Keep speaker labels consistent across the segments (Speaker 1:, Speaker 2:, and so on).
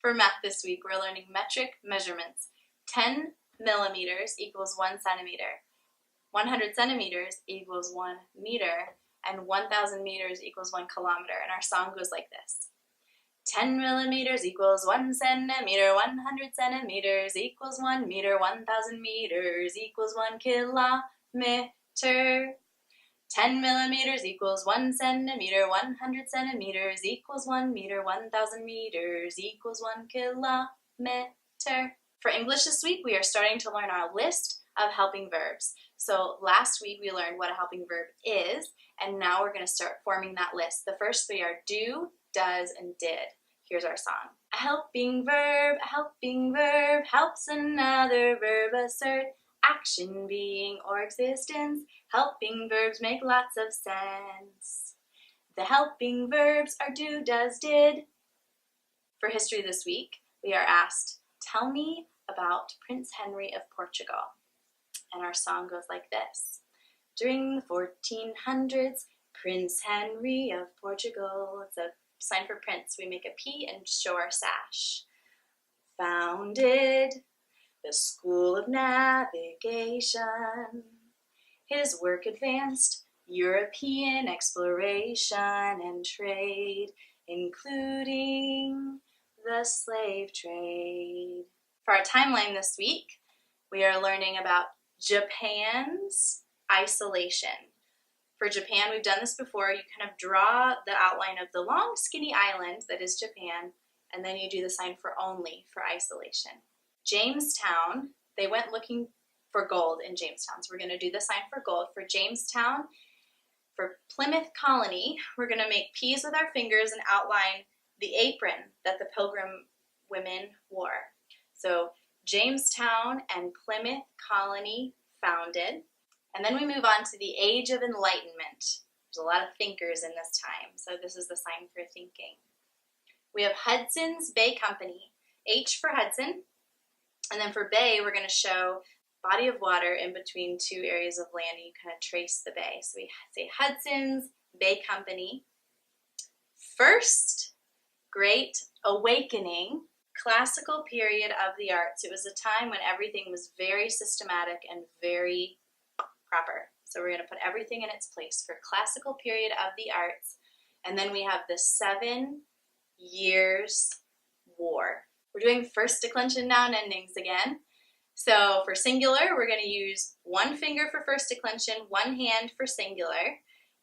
Speaker 1: For math this week, we're learning metric measurements. 10 millimeters equals 1 centimeter. 100 centimeters equals 1 meter. And 1,000 meters equals 1 kilometer. And our song goes like this. 10 millimeters equals 1 centimeter. 100 centimeters equals 1 meter. 1,000 meters equals 1 kilometer. 10 millimeters equals 1 centimeter, 100 centimeters equals 1 meter, 1,000 meters equals 1 kilometer. For English this week, we are starting to learn our list of helping verbs. So last week we learned what a helping verb is, and now we're going to start forming that list. The first three are do, does, and did. Here's our song. A helping verb helps another verb assert action, being, or existence. Helping verbs make lots of sense. The helping verbs are do, does, did. For history this week, we are asked, tell me about Prince Henry of Portugal. And our song goes like this. During the 1400s, Prince Henry of Portugal, it's a sign for prince, we make a P and show our sash, founded the School of Navigation. His work advanced European exploration and trade, including the slave trade. For our timeline this week, we are learning about Japan's isolation. For Japan, we've done this before. You kind of draw the outline of the long, skinny island that is Japan, and then you do the sign for only for isolation. Jamestown, they went looking for gold in Jamestown, so we're going to do the sign for gold. For Jamestown, for Plymouth Colony, we're going to make P's with our fingers and outline the apron that the Pilgrim women wore. So Jamestown and Plymouth Colony founded. And then we move on to the Age of Enlightenment. There's a lot of thinkers in this time, so this is the sign for thinking. We have Hudson's Bay Company, H for Hudson, and then for bay, we're going to show body of water in between two areas of land, and you kind of trace the bay. So we say Hudson's Bay Company. First Great Awakening, classical period of the arts. It was a time when everything was very systematic and very proper. So we're going to put everything in its place for classical period of the arts. And then we have the 7 Years' War. We're doing first declension noun endings again. So for singular, we're going to use one finger for first declension, one hand for singular.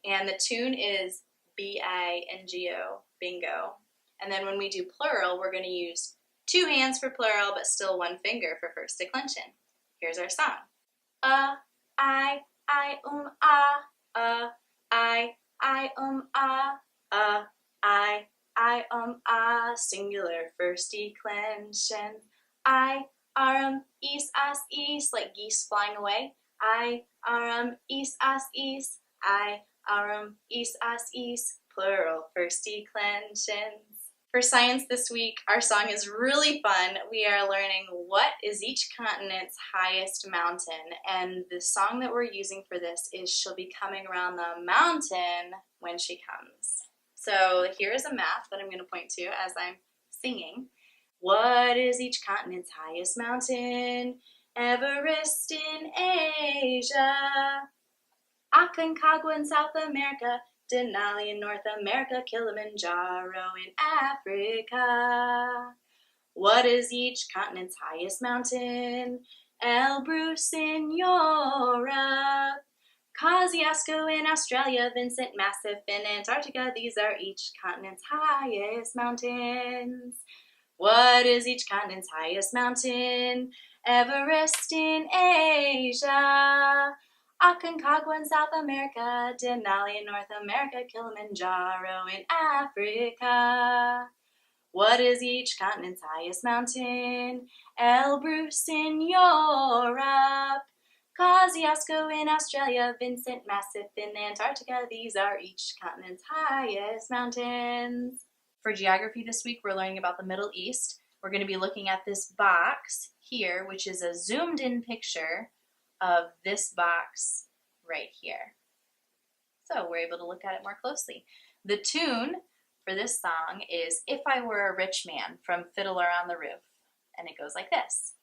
Speaker 1: And the tune is B-I-N-G-O, bingo. And then when we do plural, we're going to use 2 hands for plural, but still one finger for first declension. Here's our song. I, ah, I, singular first declension. I, east, as, east, like geese flying away. I, east, as, east. I, east, as, east, plural first declensions. For science this week, our song is really fun. We are learning what is each continent's highest mountain, and the song that we're using for this is She'll Be Coming Around the Mountain When She Comes. So here is a map that I'm going to point to as I'm singing. What is each continent's highest mountain? Everest in Asia, Aconcagua in South America, Denali in North America, Kilimanjaro in Africa. What is each continent's highest mountain? Elbrus in Europe, Kosciuszko in Australia, Vincent Massif in Antarctica. These are each continent's highest mountains. What is each continent's highest mountain? Everest in Asia, Aconcagua in South America, Denali in North America, Kilimanjaro in Africa. What is each continent's highest mountain? Elbrus in Europe, Kosciuszko in Australia, Vincent Massif in Antarctica. These are each continent's highest mountains. For geography this week, we're learning about the Middle East. We're going to be looking at this box here, which is a zoomed in picture of this box right here. So we're able to look at it more closely. The tune for this song is If I Were a Rich Man from Fiddler on the Roof. And it goes like this.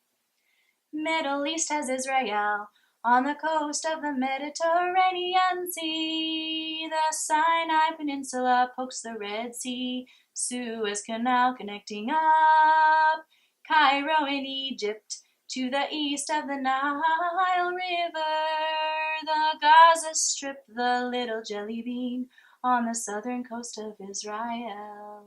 Speaker 1: Middle East has Israel on the coast of the Mediterranean Sea. The Sinai Peninsula pokes the Red Sea, Suez Canal connecting up Cairo in Egypt to the east of the Nile River. The Gaza Strip, the little jelly bean on the southern coast of Israel.